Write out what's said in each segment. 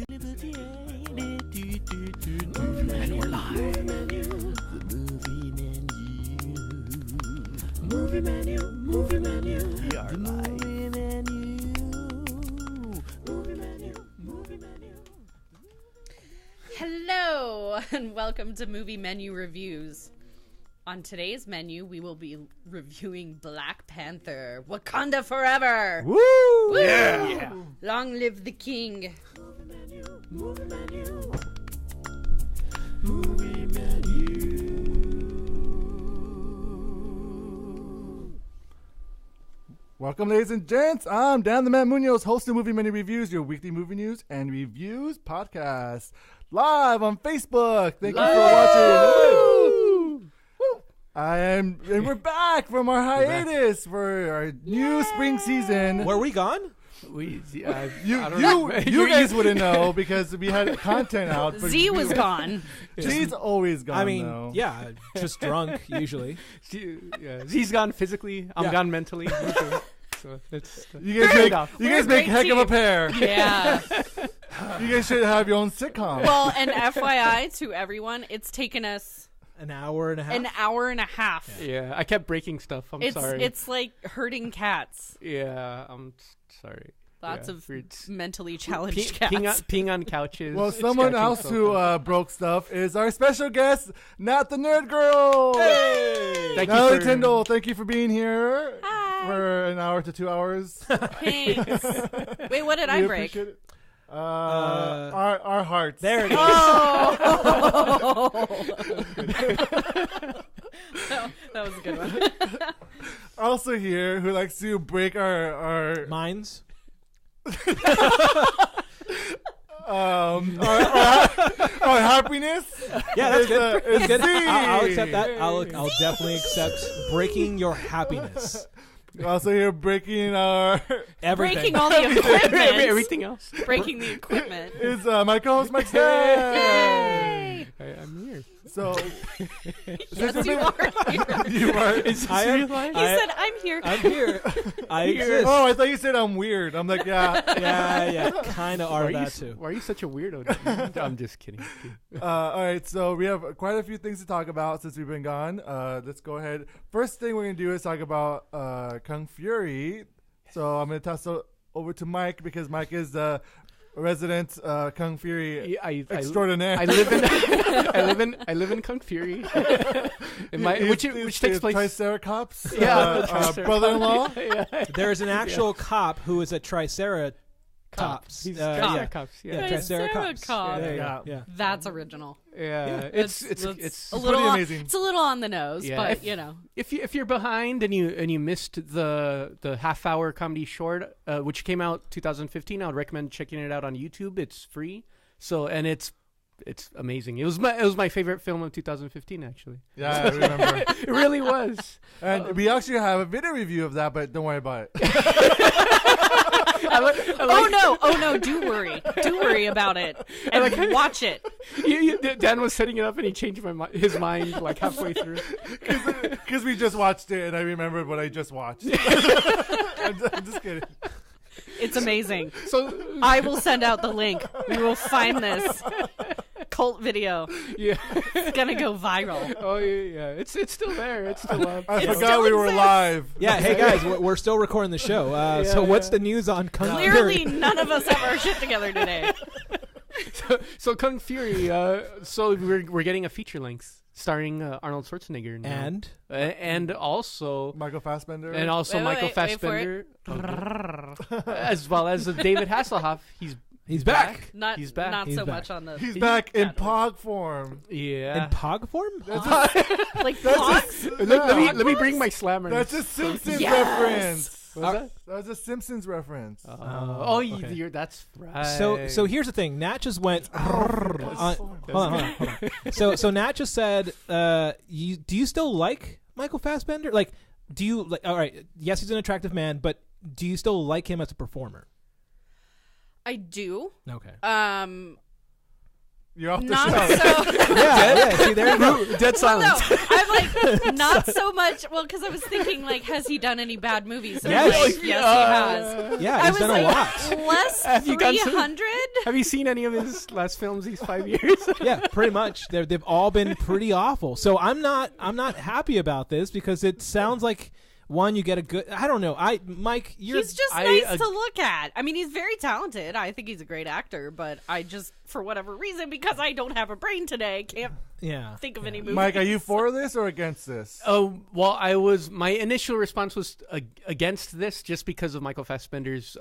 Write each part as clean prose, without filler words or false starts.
And we're live. Movie menu. We are live. Hello, and welcome to Movie Menu Reviews. On today's menu, we will be reviewing Black Panther, Wakanda Forever. Woo! Woo! Yeah. Long live the king. Movie menu. Welcome, ladies and gents. I'm Dan the Man Muñoz, host of Movie Menu Reviews, your weekly movie news and reviews podcast. Live on Facebook. Thank you for watching. And we're back from our hiatus for our new spring season. Were we gone? You guys wouldn't know because we had content out. But Z was gone. Z's always gone. I mean, though. yeah, just drunk usually. Z's gone physically. I'm gone mentally. Usually. So it's you guys make heck of a pair. Yeah. You guys should have your own sitcom. Well, and FYI to everyone, it's taken us an hour and a half. Yeah, I kept breaking stuff. I'm sorry. It's like herding cats. Yeah, I'm sorry. Lots of mentally challenged cats. Peeing on couches. Well, someone else who broke stuff is our special guest, Nat the Nerd Girl. Hey! Natalie Tindle, thank you for being here. Hi. For an hour to 2 hours. Thanks. Wait, what did I break? Appreciate it. Our hearts. There it is. Oh! that was a good one. Also here, who likes to break our minds. Our happiness. Yeah, that's good. That's good. Z. I'll accept that. I'll definitely accept breaking your happiness. Also here breaking our everything. Breaking all the equipment. Everything else. Breaking the equipment. Is my co-host Mike Stan. I'm here. So yes, you are here. You are. He said, "I'm here." I'm here. I exist. Oh, I thought you said I'm weird. I'm like, yeah. Kind of are that too. Why are you such a weirdo? I'm just kidding. All right, so we have quite a few things to talk about since we've been gone. Let's go ahead. First thing we're gonna do is talk about Kung Fury. So I'm gonna toss it over to Mike because Mike is the resident Kung Fury extraordinaire. I live in Kung Fury. which takes place. Triceratops. Brother-in-law. There's an actual cop who is a Triceratops. Triceratops. Triceratops. Yeah. That's original. Yeah, it's a little amazing. It's a little on the nose, but you know, if you're behind and you missed the half-hour comedy short, which came out 2015, I would recommend checking it out on YouTube. It's free. So and it's amazing. It was my favorite film of 2015, actually. Yeah, I remember. It really was. And we actually have a video review of that, but don't worry about it. Oh no! Do worry about it and watch it. Dan was setting it up and he changed his mind like halfway through. Because we just watched it and I remembered what I just watched. I'm just kidding. It's amazing. So I will send out the link. We will find this cult video. Yeah, it's gonna go viral. Oh yeah. It's still there. It's still up. I forgot we were live. Yeah. Hey guys, we're still recording the show. So what's the news on Kung Fury? Clearly, none of us have our shit together today. So Kung Fury. So we're getting a feature length starring Arnold Schwarzenegger now. And also Michael Fassbender. And also Michael Fassbender. As well as David Hasselhoff. He's back. He's back. Not so much on the. He's back in Pog form. Yeah. In Pog form? Like Pogs? Let me bring my slammer. That's a Simpsons reference. That was a Simpsons reference. Okay. That's right. So here's the thing. Nat just went. Hold on. So Nat just said, do you still like Michael Fassbender? Like, do you like? All right. Yes, he's an attractive man, but do you still like him as a performer? I do. Okay. You're off the Not show. so. yeah. See, there you go. Dead Well, silence. no, I'm like not so much. Well, because I was thinking like, has he done any bad movies? And Yes. I'm like, yes, he has. Yeah, I he's was done like, a lot. less Have you done some- 300. Have you seen any of his last films these 5 years? Yeah, pretty much. They've all been pretty awful. So I'm not happy about this because it sounds like one, you get a good. I don't know. Mike, you're. He's just nice to look at. I mean, he's very talented. I think he's a great actor, but I just, for whatever reason, because I don't have a brain today, can't think of any movies. Mike, are you for this or against this? Oh, well, my initial response was against this just because of Michael Fassbender's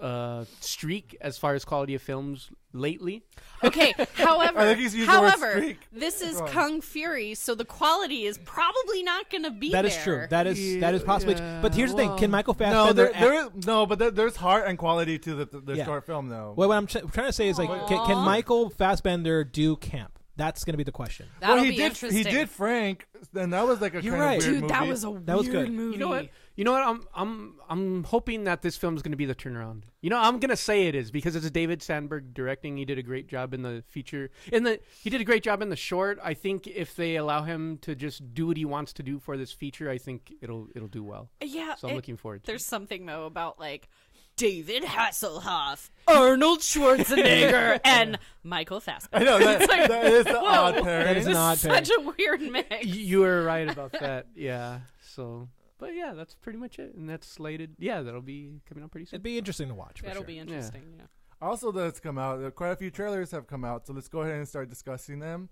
streak as far as quality of films lately. Okay, however, I think he's used the word streak. this is Wrong. Kung Fury, so the quality is probably not going to be That there. is true. That is possibly. Yeah, But here's the thing: can Michael No, Fassbender? there's heart and quality to the Yeah. short film, though. Well, what I'm trying to say is like, can Michael Fassbender do camp? That's going to be the question. That'll well, be he did. interesting. He did Frank, and that was like a You're kind right. of weird Dude, movie. that was a That was weird good. movie. You know what? I'm hoping that this film is going to be the turnaround. You know, I'm going to say it is because it's David Sandberg directing. He did a great job in the feature. He did a great job in the short. I think if they allow him to just do what he wants to do for this feature, I think it'll do well. Yeah, So I'm looking forward to it. There's something though about like David Hasselhoff, Arnold Schwarzenegger, and Michael Fassbender. I know that, It's like, that is the whoa. odd That pairing. is This not is fair. such a weird mix. You were right about that. Yeah. So, but yeah, that's pretty much it. And that's slated. Yeah, that'll be coming out pretty soon. It'd be interesting to watch. For That'll sure. be interesting. Yeah. Also, that's come out. Quite a few trailers have come out, so let's go ahead and start discussing them.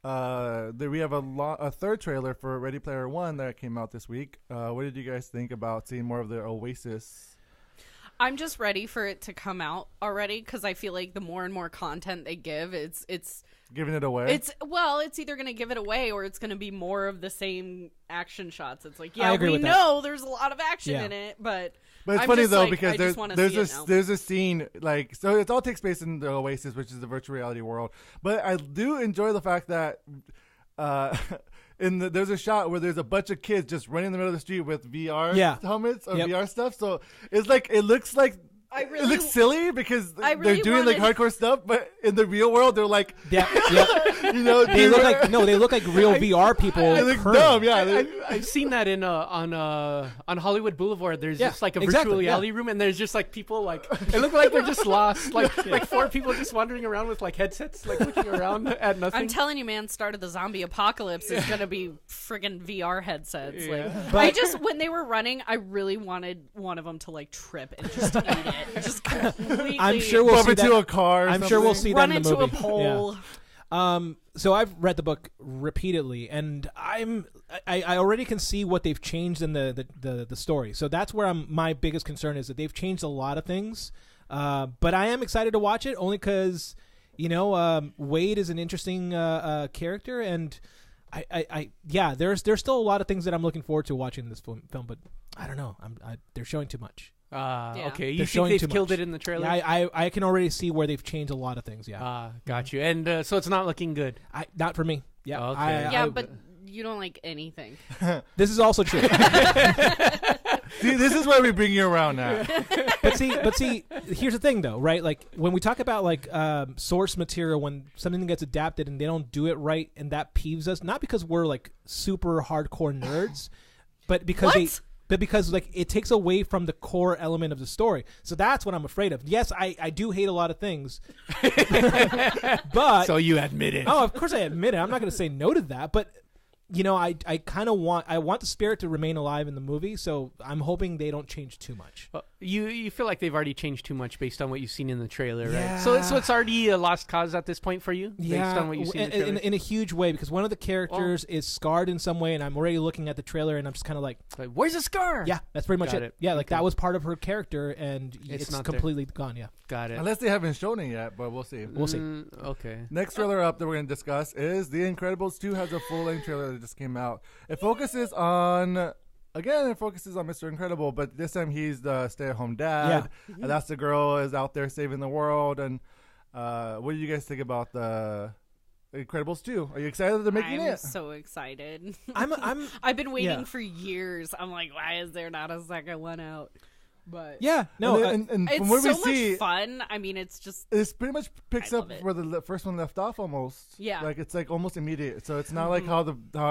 We have a third trailer for Ready Player One that came out this week. What did you guys think about seeing more of the Oasis? I'm just ready for it to come out already because I feel like the more and more content they give, it's Giving it away. it's either going to give it away or it's going to be more of the same action shots. It's like, I yeah, agree we with that. know there's a lot of action Yeah. in it, but it's I'm funny just though like, because I just wanna there's see it now. there's a scene like so it all takes place in the Oasis, which is the virtual reality world. But I do enjoy the fact that there's a shot where there's a bunch of kids just running in the middle of the street with VR helmets or Yep. VR stuff. So it's like it looks it looks silly because I they're really doing like wanted- hardcore stuff, but in the real world they're like Yeah. They look like real VR people. they look currently. dumb. Yeah, I've seen that on Hollywood Boulevard. There's Yeah, just like a exactly, virtual yeah. reality room, and there's just like people like it look like they're just lost, like four people just wandering around with like headsets, like looking around at nothing. I'm telling you, man, start of the zombie apocalypse is going to be friggin' VR headsets. Yeah. Like, But- when they were running, I really wanted one of them to like trip and just eat it. Just completely I'm sure we'll bump see into that. a car. Or I'm sure we'll see run that in the into movie. a pole. Yeah. So I've read the book repeatedly, and I already can see what they've changed in the story. So that's where my biggest concern is that they've changed a lot of things. But I am excited to watch it only because Wade is an interesting character, and there's still a lot of things that I'm looking forward to watching in this film, but I don't know. They're showing too much. Yeah. Okay, you They're think showing they've too killed much. it in the trailer? Yeah, I can already see where they've changed a lot of things. Yeah, Got you. And so it's not looking good. not for me. Yeah, Okay. Yeah, but you don't like anything. this is also true. See, this is why we bring you around now. but see, here's the thing, though, right? Like when we talk about like source material, when something gets adapted and they don't do it right, and that peeves us, not because we're like super hardcore nerds, but because because like it takes away from the core element of the story. So that's what I'm afraid of. Yes, I do hate a lot of things, but So you admit it. oh, of course I admit it. I'm not going to say no to that, but I kind of want the spirit to remain alive in the movie. So I'm hoping they don't change too much. You feel like they've already changed too much based on what you've seen in the trailer, right? Yeah. So it's already a lost cause at this point for you, based on what you've seen in the trailer. in a huge way, because one of the characters is scarred in some way, and I'm already looking at the trailer, and I'm just kind of like, Where's the scar? yeah, that's pretty much Got it. it. Yeah, like Okay. that was part of her character, and it's not there. completely gone. Yeah, Got it. Unless they haven't shown it yet, but we'll see. we'll see. Okay. Next trailer up that we're going to discuss is The Incredibles 2 has a full-length trailer that just came out. It focuses on Mr. Incredible, but this time he's the stay-at-home dad. And that's the girl is out there saving the world. And what do you guys think about The Incredibles 2? Are you excited that they're making I'm it? so excited. I'm I've been waiting Yeah. for years. I'm like, why is there not a second one out? but Yeah, no, and it's from what so we much see, fun. I mean, it's just it pretty much picks I up love it. where the first one left off almost. Yeah. Like it's like almost immediate. So it's not like how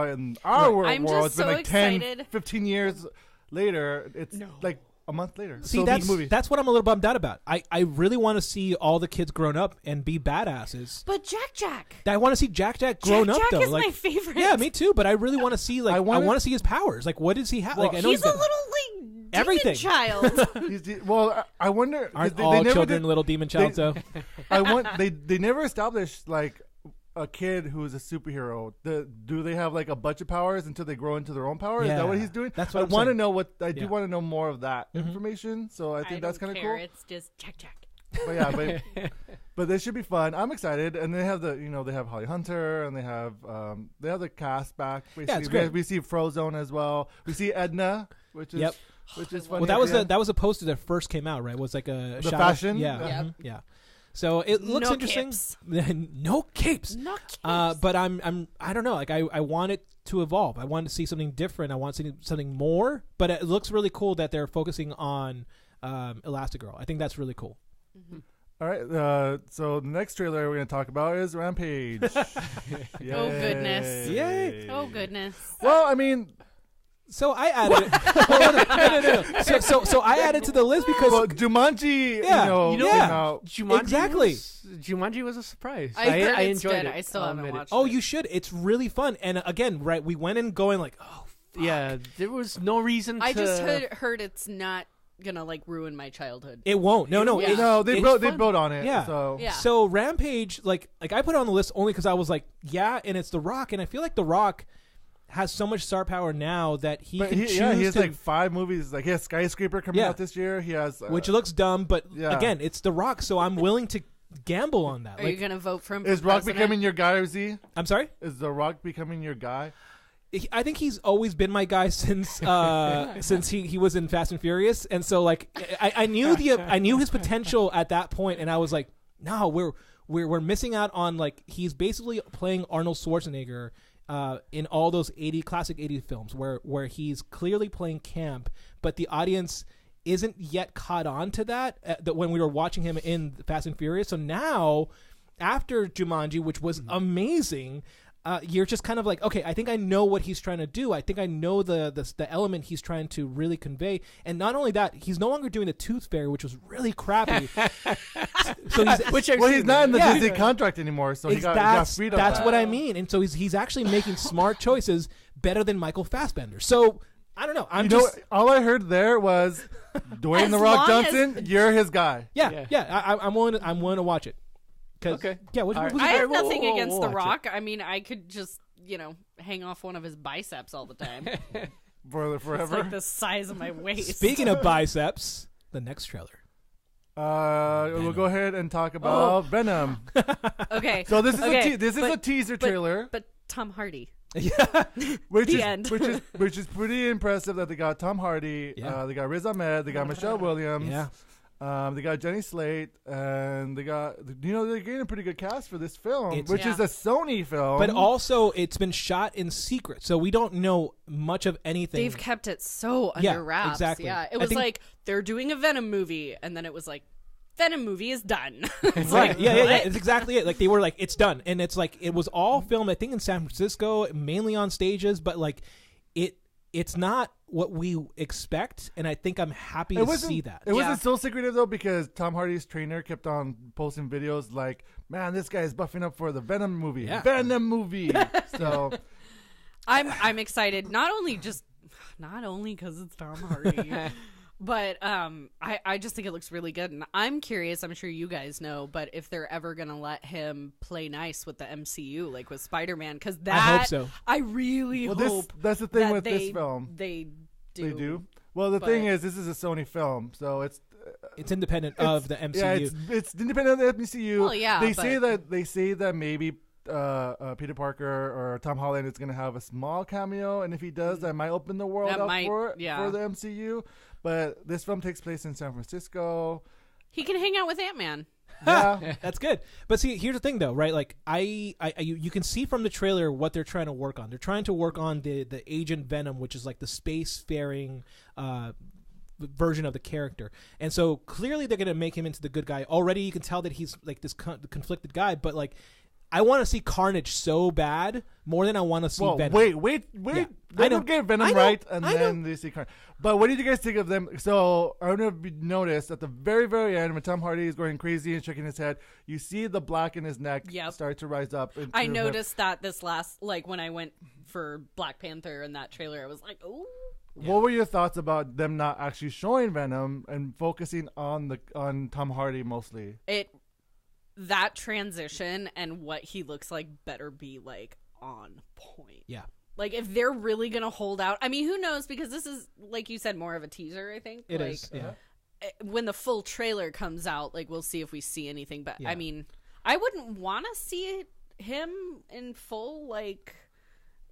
in our world, I'm it's just been so like 10, excited. 15 years later. It's like a month later. see, So that's the movie. that's what I'm a little bummed out about. I really want to see all the kids grown up and be badasses. but Jack. I want to see Jack grown up Jack though. is like, my favorite. yeah, me too. But I really want to see I I wanna- want to see his powers. Like, what does he have? Well, like, I know He's a got- little like demon Everything. child. Well, I wonder. 'cause aren't they all never children did- little demon childs though? They never established like a kid who's a superhero. Do they have like a bunch of powers until they grow into their own power? Is that what Yeah. he's doing? That's what I I'm want to saying. know what I Yeah. do want to know more of that information. So I think that's don't kind of care. cool. It's just Jack. But yeah, but this should be fun. I'm excited, and they have they have Holly Hunter, and they have the cast back. Basically. it's great. We see Frozone as well. We see Edna, which is Yep. which is funny. Well, that at was the end. that was a poster that first came out, right? It was like a The shot fashion? Of, yeah, Yeah. yeah. So it looks No interesting. capes. No capes. Not capes. But I don't know. Like I want it to evolve. I want to see something different. I want to see something more. But it looks really cool that they're focusing on Elastigirl. I think that's really cool. All right. So the next trailer we're going to talk about is Rampage. Oh, goodness. Yay. Oh goodness. Well, I mean, So I added it. No. So I added to the list because well, Jumanji, Yeah. came Yeah. out. Jumanji Exactly. Jumanji was a surprise. I heard I it's enjoyed good. it. I still I'll haven't admit it. watched oh, it. you should. It's really fun. And again, right, we went in going like, oh, Yeah, there was no reason to. I just heard it's not gonna like ruin my childhood. it won't. No. Yeah. No, they it's built fun. on it. Yeah. So Yeah. So Rampage, like I put it on the list only because I was like, yeah, and it's The Rock, and I feel like The Rock has so much star power now that he But can he choose has to, like 5 movies. Like he has Skyscraper coming Yeah. out this year. He has which looks dumb, but yeah. again, it's The Rock, so I'm willing to gamble on that. Are Like, you gonna vote for him? is for Rock president? becoming your guy? Z? I'm sorry. Is The Rock becoming your guy? I think he's always been my guy since since he was in Fast and Furious, and so like I knew I knew his potential at that point, and I was like, no, we're missing out on like he's basically playing Arnold Schwarzenegger in all those classic 80s films where he's clearly playing camp, but the audience isn't yet caught on to that when we were watching him in Fast and Furious. So now, after Jumanji, which was amazing, you're just kind of like, okay, I think I know what he's trying to do. I think I know the element he's trying to really convey. And not only that, he's no longer doing the Tooth Fairy, which was really crappy. So he's I've Well, he's seen not in the Yeah. Disney contract anymore, so he got that's freed of that's that. what I mean. And so he's actually making smart choices better than Michael Fassbender. So I don't know. You know, all I heard there was Dwayne As the Rock long as- Johnson. You're his guy. I'm willing to watch it. 'Cause- Okay. Yeah. All right. I have We'll- nothing we'll against The watch it. Rock. I mean, I could just hang off one of his biceps all the time. For It's forever. like the size of my waist. Speaking of biceps, the next trailer. We'll go ahead and talk about Venom. Okay. So this is Okay, a but- teaser trailer, But Tom Hardy. which the is end. which is pretty impressive that they got Tom Hardy, Yeah. they got Riz Ahmed, they got Michelle Williams, Yeah. they got Jenny Slate, and they got they're getting a pretty good cast for this film, It's- which is a Sony film. But also, it's been shot in secret, so we don't know much of anything. They've kept it so Yeah, under wraps. exactly. Yeah. It I was think- like they're doing a Venom movie, and then it was like Venom movie is done. It's Right. like, Yeah. what? It's exactly it. Like they were like, it's done, and it's like it was all filmed, I think, in San Francisco, mainly on stages, but like it's not what we expect, and I think I'm happy to see that. It Yeah. wasn't so secretive though, because Tom Hardy's trainer kept on posting videos like, "Man, this guy is buffing up for the Venom movie. Yeah. Venom movie." So I'm excited. Not only because it's Tom Hardy, but I just think it looks really good, and I'm curious. I'm sure you guys know, but if they're ever gonna let him play nice with the MCU, like with Spider-Man, because that I hope so. I really hope that's the thing that with this film. They do. They do. Well, the but- thing is, this is a Sony film, so it's It's independent of the MCU. Yeah, it's independent of the MCU. Well, yeah, they but- say that maybe Peter Parker or Tom Holland is going to have a small cameo, and if he does, that might open the world That up might- for yeah. the MCU. But this film takes place in San Francisco. He can hang out with Ant-Man. Yeah, That's good. But see, here's the thing, though, right? Like, you can see from the trailer what they're trying to work on. They're trying to work on the Agent Venom, which is like the space-faring version of the character. And so clearly they're going to make him into the good guy. Already you can tell that he's like this conflicted guy, but like I want to see Carnage so bad more than I want to see Venom. Wait. Yeah. Let them get Venom right, and then they see Carnage. But what did you guys think of them? So I don't know if you noticed at the very, very end when Tom Hardy is going crazy and shaking his head, you see the black in his neck start to rise up. I noticed that this last, like when I went for Black Panther in that trailer, I was like, oh. What were your thoughts about them not actually showing Venom and focusing on Tom Hardy mostly? That transition and what he looks like better be like on point. Yeah. Like if they're really gonna hold out, I mean, who knows? Because this is, like you said, more of a teaser. I think it is. Yeah. When the full trailer comes out, like we'll see if we see anything. But I mean, I wouldn't want to see him in full, like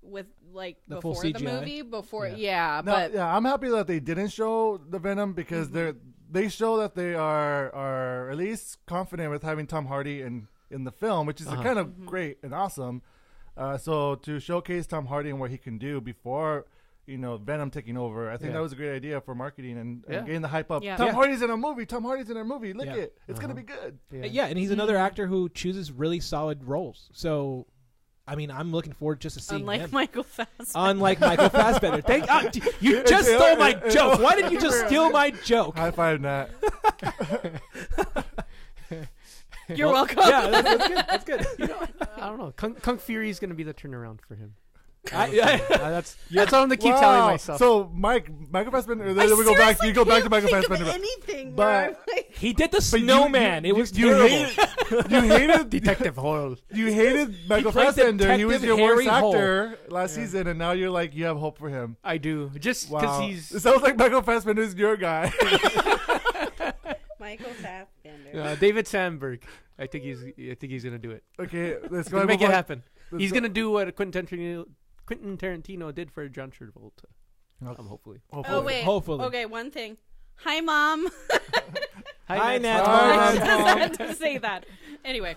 with like the before full the CGI. movie. Before, No, I'm happy that they didn't show the Venom because they show that they are at least confident with having Tom Hardy in the film, which is kind of great and awesome. So to showcase Tom Hardy and what he can do before, Venom taking over, I think that was a great idea for marketing and getting the hype up. Yeah. Tom Hardy's in a movie. Tom Hardy's in a movie. Look Yeah. it. It's going to be good. Yeah, and he's another actor who chooses really solid roles. So, I mean, I'm looking forward just to seeing unlike him. Michael Fassbender. Unlike Michael Fassbender. You just stole my joke. Why did you just steal my joke? High five, Nat. You're welcome. Yeah, that's good. I don't know. Kung Fury is going to be the turnaround for him. That's That's what I'm going to keep telling myself. So, Michael Fassbender, then we go back. You go back to Michael Fassbender. Anything, But- he did the snowman. It was you terrible. you hated Detective Hall. You hated Michael played Fassbender. He was Detective your worst Harry Hole. actor last season, and now you're like, you have hope for him. I do. Just because Wow. he's... It sounds like Michael Fassbender's your guy. Michael Fassbender. David Sandberg. I think he's going to do it. Okay, let's He's go going to make it on. happen. Let's He's go- going to do what Quentin Tarantino did for John Travolta. Hopefully. Oh wait. Hopefully. Okay, one thing. Hi, Mom. Hi, Nat. Hi, I just Mom. had to say that. Anyway,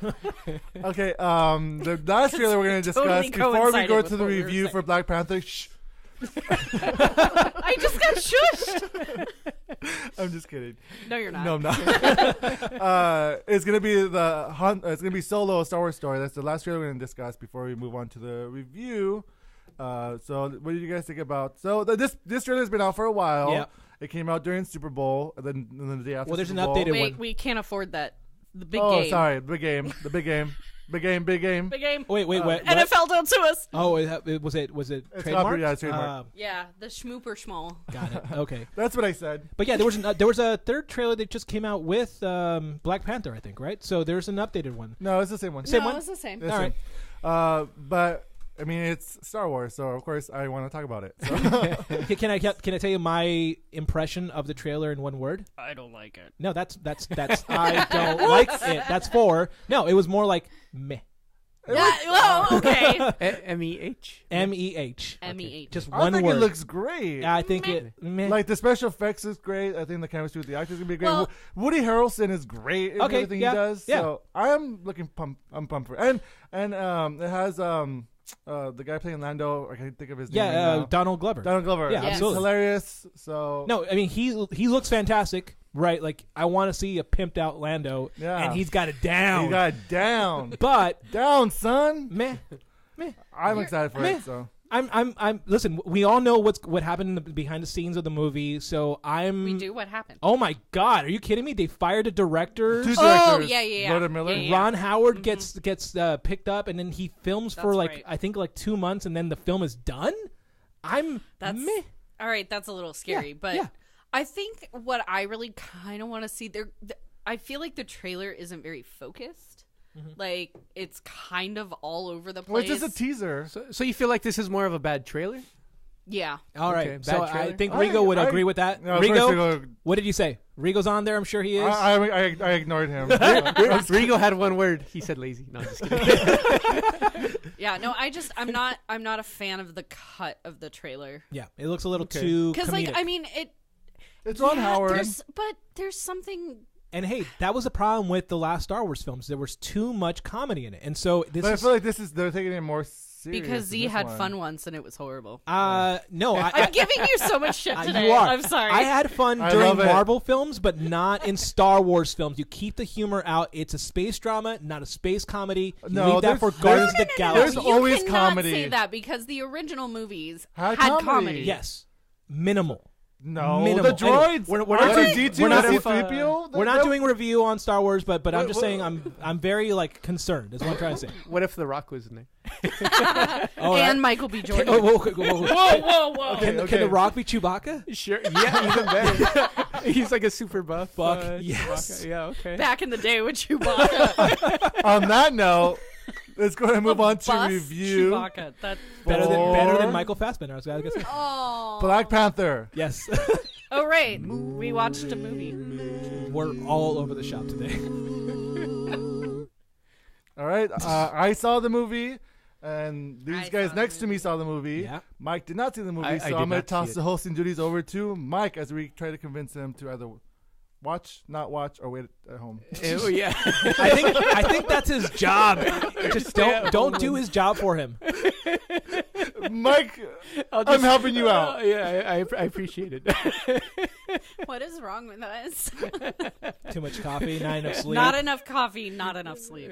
Okay, the last trailer we're going to discuss totally before we coincided go with to the what we were review saying. for Black Panther. Shh. I just got shushed. I'm just kidding. No, you're not. No, I'm not. It's gonna be it's gonna be Solo, a Star Wars story. That's the last trailer we're gonna discuss before we move on to the review. So what did you guys think about? So this trailer's been out for a while. Yeah. It came out during Super Bowl, and then the day after. Well, there's Super an Bowl. updated Wait, one. we can't afford that. The big Oh, game. sorry, big game, the big game, big game, big game. Big game. Wait, what? NFL, don't sue us. Oh, was it It's trademarked? copyright, yeah, it's trademarked. Yeah, the schmooper schmall. Got it. Okay. That's what I said. But yeah, there was a third trailer that just came out with Black Panther, I think, right? So there's an updated one. No, it's the same one. Same no, one? it's the same. It's All the right. same. But I mean, it's Star Wars, so of course I want to talk about it. So. Can I tell you my impression of the trailer in one word? I don't like it. No, that's I don't like it. That's 4. No, it was more like meh. Yeah, well, okay. MEH? MEH. MEH. Just I one think word. it looks great. I think it meh. Like the special effects is great. I think the chemistry with the actors is gonna be great. Well- Woody Harrelson is great in Okay, everything yeah, he does. yeah. So I'm pumped for it. And it has the guy playing Lando. I can't think of his name. right now. Donald Glover. Donald Glover. Yeah, Yes. absolutely. He's hilarious. So No, I mean he looks fantastic, right? Like I want to see a pimped out Lando, Yeah. and he's got it down. he got it down, but down, son. meh. I'm excited for meh. it. So I'm. Listen, we all know what happened in the behind the scenes of the movie, so I'm. We do what happened. Oh my God, are you kidding me? They fired a director. two Oh, directors. yeah. Rhoda Miller. Yeah. Ron Howard gets picked up, and then he films for That's like right. I think like 2 months, and then the film is done. I'm That's meh. all right. That's a little scary, but yeah. I think what I really kind of want to see I feel like the trailer isn't very focused. Like it's kind of all over the Well, place. it's just a teaser. So you feel like this is more of a bad trailer? Yeah. All right, Okay, so bad I trailer. think Rigo would agree with that. No, of course Rigo, Rigo- what did you say? Rigo's on there. I'm sure he is. I ignored him. Rigo had one word. He said lazy. No, I'm just kidding. Yeah. No, I'm not a fan of the cut of the trailer. Yeah, it looks a little too Because comedic. like I mean It's Ron Howard. there's something. And hey, that was a problem with the last Star Wars films. There was too much comedy in it, and so this But I is feel like they're taking it more serious Because in Z this had one. fun once and it was horrible. No, I'm giving you so much shit today. you are. I'm sorry. I had fun I during love it. Marvel films, but not in Star Wars films. You keep the humor out. It's a space drama, not a space comedy. You No, leave that for there's- Guardians of the there's Galaxy. you always cannot comedy. say that because the original movies Had had comedy. comedy. Yes, minimal. No, Minimal. the droids. Anyway, we're Aren't not- you D2 we're not- and if, C-3PO? We're not That- doing review on Star Wars, but I'm just What- saying I'm very like concerned. Is what I'm trying to say. What if The Rock was in there? Oh, And Michael B. Jordan. Oh, whoa. Whoa, whoa. Okay, Can The Rock be Chewbacca? Sure. Yeah, even better. He's like a super buff. Fuck, Chewbacca. yes. Yeah. Okay. Back in the day with Chewbacca. On that note, let's go ahead and move on to Bus review Chewbacca. That's Better For- than Michael Fassbender. I was gonna say. oh. Black Panther. Yes, Oh right, we watched a movie. we're all over the shop today. All right, I saw the movie, and these I guys saw next the to me saw the movie. Yeah. Mike did not see the movie, I so did I'm going to not see toss it. the hosting duties over to Mike as we try to convince him to either watch, not watch, or wait at home. Yeah. I think that's his job. Just don't do his job for him. Mike, I'll I'm helping you out. Yeah, I appreciate it. What is wrong with us? Too much coffee, not enough sleep. Not enough coffee, not enough sleep.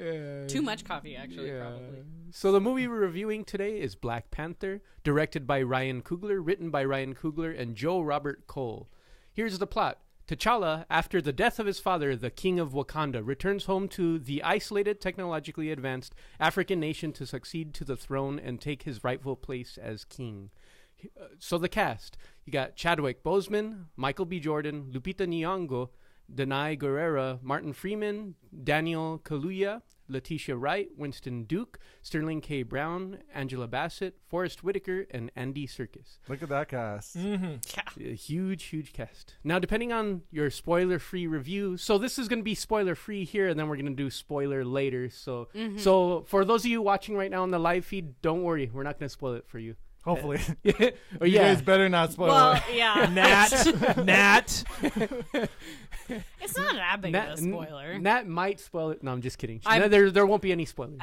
Too much coffee, actually, Yeah. probably. So the movie we're reviewing today is Black Panther, directed by Ryan Coogler, written by Ryan Coogler and Joe Robert Cole. Here's the plot. T'Challa, after the death of his father, the king of Wakanda, returns home to the isolated, technologically advanced African nation to succeed to the throne and take his rightful place as king. So the cast, you got Chadwick Boseman, Michael B. Jordan, Lupita Nyong'o, Danai Gurira, Martin Freeman, Daniel Kaluuya, Letitia Wright, Winston Duke, Sterling K. Brown, Angela Bassett, Forrest Whitaker, and Andy Serkis. Look at that cast. A huge cast. Now, depending on your spoiler-free review, so this is going to be spoiler-free here, and then we're going to do spoiler later. So, so for those of you watching right now on the live feed, don't worry, we're not going to spoil it for you. Hopefully. Or You guys better not spoil Well, it. yeah. Nat. It's not that big of a spoiler. Nat might spoil it. No, I'm just kidding. I'm- There won't be any spoilers.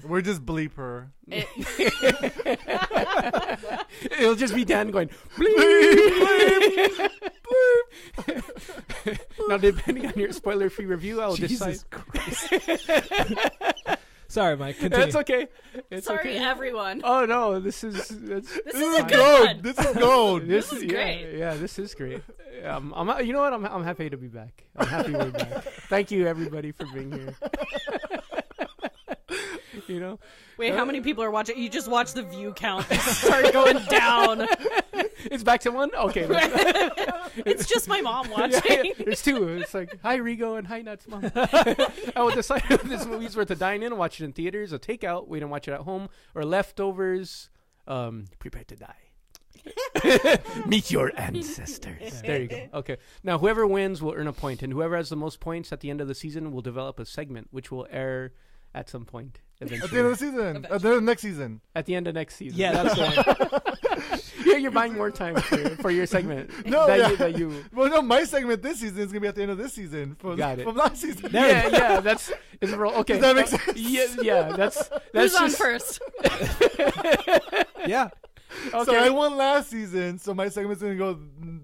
We're just bleep her. It'll just be Dan going, Now, depending on your spoiler-free review, I'll Jesus decide. Christ. Sorry, Mike. Continue. It's okay. It's Sorry, okay. everyone. Oh no, this is This is This a is good gold. one. This is gold. this is yeah, great. Yeah, this is great. I'm you know what? I'm happy to be back. I'm happy we're back. Thank you everybody for being here. You know, Wait, how many people are watching? You just watch the view count start going down. it's back to one. Okay, It's just my mom yeah, watching. there's two. It's like hi Rigo and hi Nuts Mom. I will decide if this movie's worth a dine in, watch it in theaters, a takeout, wait and watch it at home, or leftovers. Prepare to die. Meet your ancestors. There you go. Okay. Now, whoever wins will earn a point, and whoever has the most points at the end of the season will develop a segment, which will air at some point At the end of eventually. the season. At the end of the next season. At the end of next season. Yeah, that's right. Yeah, you're buying more time for your segment. No, that, yeah. that you. Well, no, my segment this season is going to be at the end of this season. From, Got it. From last season. Yeah, that's is okay. Does that make sense? Yeah, that's Who's on just, first? Yeah. Okay. So I won last season, so my segment's going to go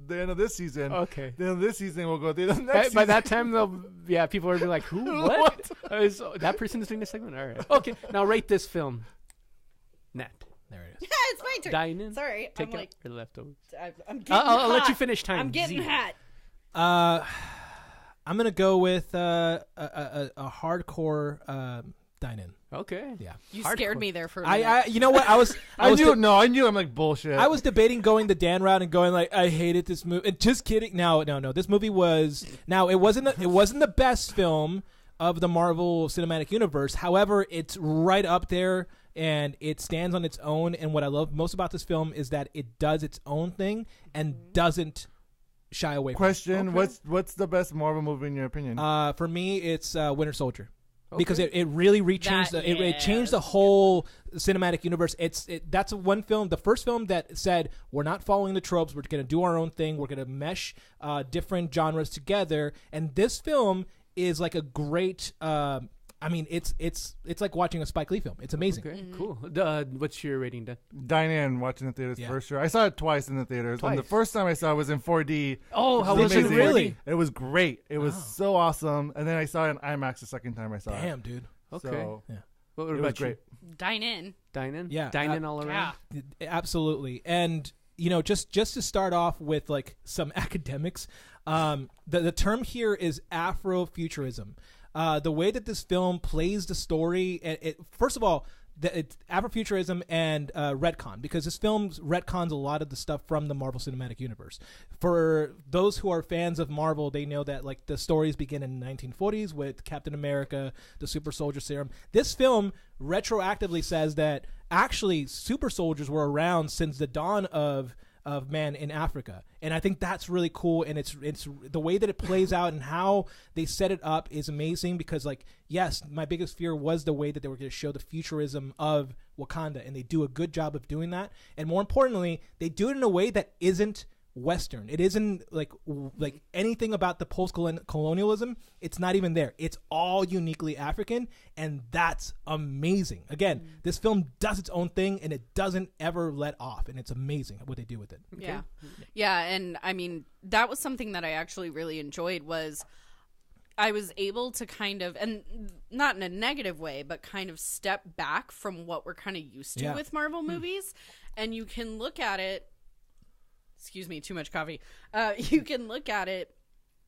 the end of this season. Okay. The end of this season will go the end of next By season. that time, people will be like, "Who? What? That person's doing the segment." All right. Okay. Now rate this film. Nat. There it is. Yeah, it's my turn. Dine in. Sorry, Take I'm it like, or leftovers. I'm getting I'll let hot. you finish time. I'm getting Z. hot. I'm gonna go with a hardcore dine-in. Okay. Yeah. You Hardcore. scared me there for a minute. I you know what I was I was knew. No, I knew. I'm like bullshit. I was debating going the Dan route and going like I hated this movie. And just kidding. No. This movie was it wasn't the best film of the Marvel Cinematic Universe. However, it's right up there and it stands on its own. And what I love most about this film is that it does its own thing and doesn't shy away from Question: Okay. What's the best Marvel movie in your opinion? it. For me, it's Winter Soldier. Because Okay. it really rechanged That- it changed the yes. whole cinematic universe. That's one film, the first film that said we're not following the tropes. We're going to do our own thing. We're going to mesh different genres together. And this film is like a great. I I mean, it's like watching a Spike Lee film. It's amazing. Okay, cool. What's your rating, Dan? Dine in, watching the theaters Yeah. for sure. I saw it twice in the theaters. And the Twice? first time I saw it was in 4D. Oh, how It was it amazing. really? It was great. It was so awesome. And then I saw it in IMAX the second time I saw it. Damn, dude. Okay. So What it was about great. Dine in. you? Dine in? Yeah. Dine in all around? Yeah. Absolutely. And just to start off with like some academics, the term here is Afrofuturism. The way that this film plays the story, first of all, it's Afrofuturism and retcon, because this film retcons a lot of the stuff from the Marvel Cinematic Universe. For those who are fans of Marvel, they know that like the stories begin in the 1940s with Captain America, the Super Soldier Serum. This film retroactively says that actually super soldiers were around since the dawn of man in Africa, and I think that's really cool. And it's the way that it plays out and how they set it up is amazing, because like, yes, my biggest fear was the way that they were going to show the futurism of Wakanda, and they do a good job of doing that. And more importantly, they do it in a way that isn't Western. It isn't like anything about the post-colonialism. It's not even there. It's all uniquely African, and that's amazing. Again, this film does its own thing, and it doesn't ever let off, and it's amazing what they do with it. Yeah. Yeah, and I mean, that was something that I actually really enjoyed, was I was able to kind of, and not in a negative way, but kind of step back from what we're kind of used to with Marvel movies, and you can look at it, excuse me, too much coffee, you can look at it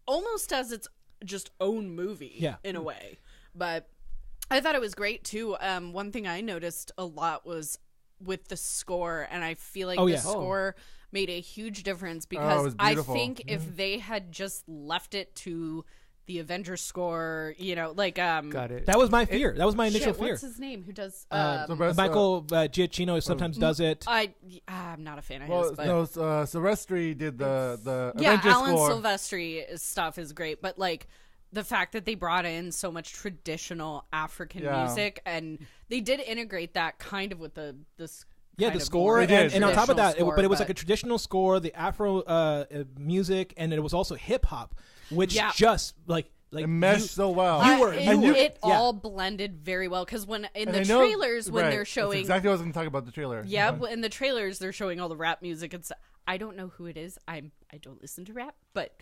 almost as its just own movie in a way. But I thought it was great too. One thing I noticed a lot was with the score, and I feel like the score made a huge difference, because I think if they had just left it to the Avengers score, Got it. That was my fear. That was my initial fear. What's his name? Who does? Michael Giacchino sometimes does it. I'm not a fan of his. But Silvestri did the Avengers Alan score. Silvestri stuff is great, but like the fact that they brought in so much traditional African music, and they did integrate that kind of with the score, and on top of that, score, but it was like a traditional score, the Afro music, and it was also hip hop, which just like it meshed so well. It all blended very well, because when in the trailers, when they're showing, that's exactly what I was going to talk about, the trailer. Yeah, in the trailers they're showing all the rap music and stuff. I don't know who it is. I don't listen to rap, but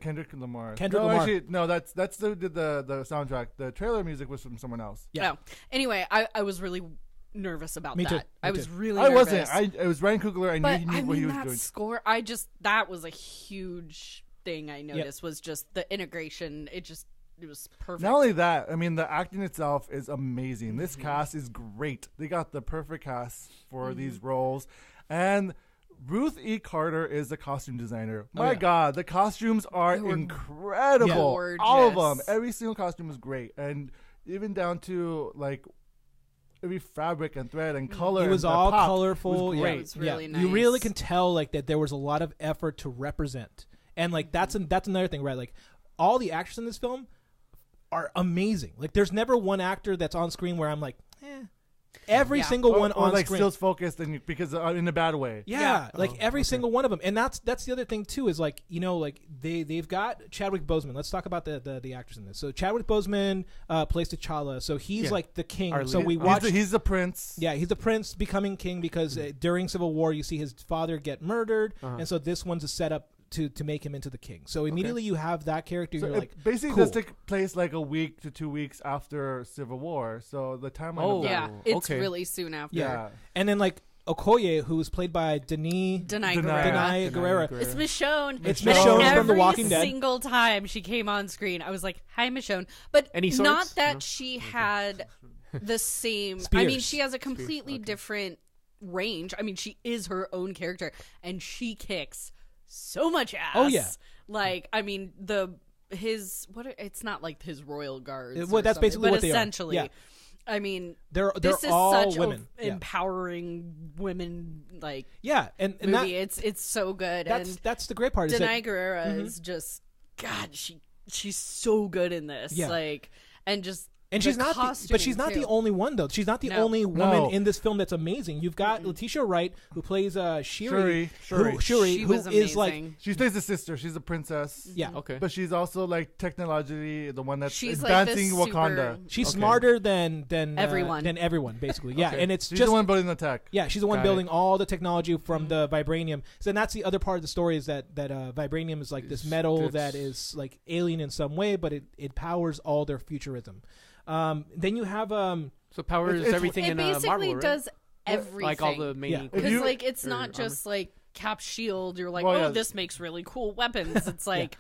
Kendrick Lamar. Lamar. Actually, no, that's who did the soundtrack. The trailer music was from someone else. Yeah. Oh. Anyway, I was really nervous about that. Me I was too. really I nervous. wasn't. It was Ryan Coogler. I knew he knew what he was that doing. score, that was a huge thing I noticed, was just the integration. It was perfect. Not only that, I mean, the acting itself is amazing. This cast is great. They got the perfect cast for these roles. And Ruth E. Carter is the costume designer. My God, the costumes are incredible. Gorgeous. All of them. Every single costume is great. And even down to, like, every fabric and thread and color. It was and all pop colorful. was great. It was really nice. You really can tell like that there was a lot of effort to represent, and like that's another thing, right? Like all the actors in this film are amazing. Like there's never one actor that's on screen where I'm like, Every single one on like screen. still focused because in a bad way. Yeah, like every single one of them, and that's the other thing too is like like they've got Chadwick Boseman. Let's talk about the actors in this. So Chadwick Boseman plays T'Challa, so he's like the king. So we watch. He's the prince. Yeah, he's the prince becoming king because during Civil War you see his father get murdered, and so this one's a setup to make him into the king. So immediately you have that character. So you're like, basically, cool. this took place like a week to 2 weeks after Civil War. So the timeline. Yeah, it's really soon after. Yeah, and then like Okoye, who was played by Denai Guerrera. It's Michonne. It's Michonne from The Walking Dead. Every single time she came on screen, I was like, "Hi, Michonne." But not that she had the same. Spears. I mean, she has a completely different range. I mean, she is her own character, and she kicks so much ass. Oh yeah. Like, I mean, it's not like his royal guards. Well, that's basically what they are. But essentially, yeah. I mean, they're this is all such women. empowering women, like and movie. It's so good. That's the great part. Denai Guerrera is just she's so good in this. Yeah. Like, and just And The she's not, but she's not costuming, the too. only one though. She's not the No. only woman No. in this film that's amazing. You've got Letitia Wright who plays Shuri, Shuri. She who was is like, amazing. She plays the sister. She's a princess. yeah, Okay. But she's also like technologically the one that's She's like advancing this Wakanda. super- she's Okay. smarter than everyone basically. Yeah, Okay. and it's she's just the one building the tech. yeah, she's the one Got building all the technology from the vibranium. So that's the other part of the story is that vibranium is like this metal It's- that is like alien in some way, but it powers all their futurism. Then you have So powers It's- everything It in basically Marvel, right? does everything. Like all the main. Yeah. If Because you- like it's or not armor. just like Cap shield. You're like, Well, oh, yeah. this makes really cool weapons. It's like,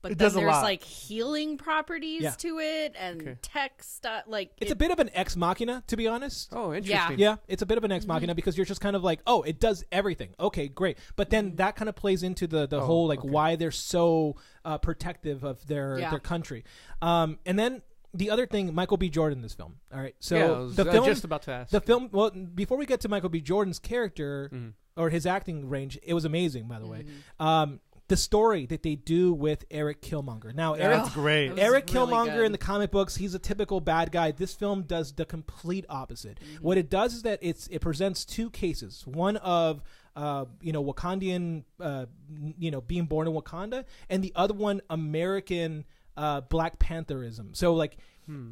but It then does a there's lot. like healing properties Yeah. to it and Okay. tech stuff. Like it's a bit of an ex machina, to be honest. Oh, interesting. Yeah, it's a bit of an ex Mm-hmm. machina because you're just kind of like, oh, it does everything. Okay, great. But then Mm-hmm. that kind of plays into the whole like okay. why they're so protective of their country. And then the other thing, Michael B. Jordan in this film. All right, so Yeah, I was the film, just about to ask. the film. Well, before we get to Michael B. Jordan's character Mhm. or his acting range, it was amazing. By the way, Mm-hmm. the story that they do with Eric Killmonger. Now, Eric. That's great. it was Eric really Killmonger good. in the comic books, he's a typical bad guy. This film does the complete opposite. Mm-hmm. What it does is that it presents two cases. One of Wakandian, being born in Wakanda, and the other one American Black Pantherism. So like.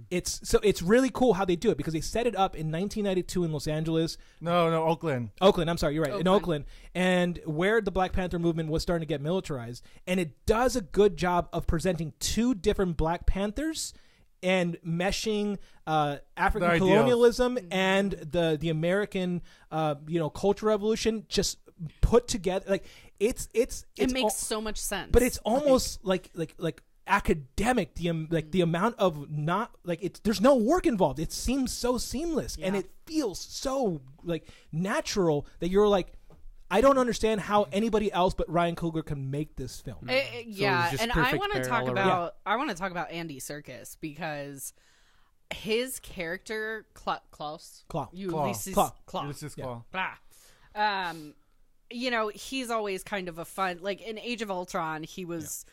It's really cool how they do it because they set it up in 1992 in Los Angeles. No, Oakland. Oakland, I'm sorry, you're right. In Oakland. Oakland. And where the Black Panther movement was starting to get militarized. And it does a good job of presenting two different Black Panthers and meshing African The ideals. colonialism and the American culture revolution just put together. Like it makes so much sense. but it's almost like academic, the amount of not like it's there's no work involved. It seems so seamless and Yeah. it feels so like natural that you're like, I don't understand how anybody else but Ryan Coogler can make this film. Yeah, just and I perfect want to pair talk all about around. Andy Serkis because his character Klaus, Claw. Ulysses Claw. Claw. Ulysses Yeah. Claw. Blah. He's always kind of a fun, like in Age of Ultron, he was,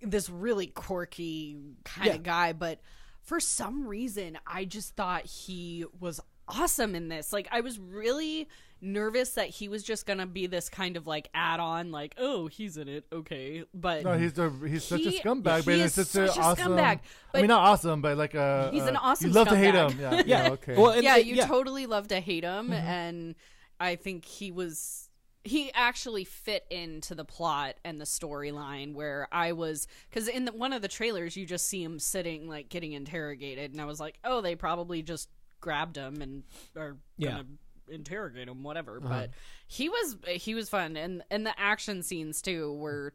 this really quirky kind Yeah. of guy, but for some reason, I just thought he was awesome in this. Like, I was really nervous that he was just gonna be this kind of like add-on, like, oh, he's in it, okay, but No, he's such a he- scumbag, he but is it's such such a a awesome. scumbag, I but mean, not awesome, but like he's an awesome You love to hate scumbag. him. Yeah. Yeah. Okay. Well, and yeah, it- you totally love to hate him, and I think he actually fit into the plot and the storyline where I was, because in one of the trailers you just see him sitting like getting interrogated, and I was like, oh, they probably just grabbed him and are gonna interrogate him, whatever. But he was fun, and the action scenes too were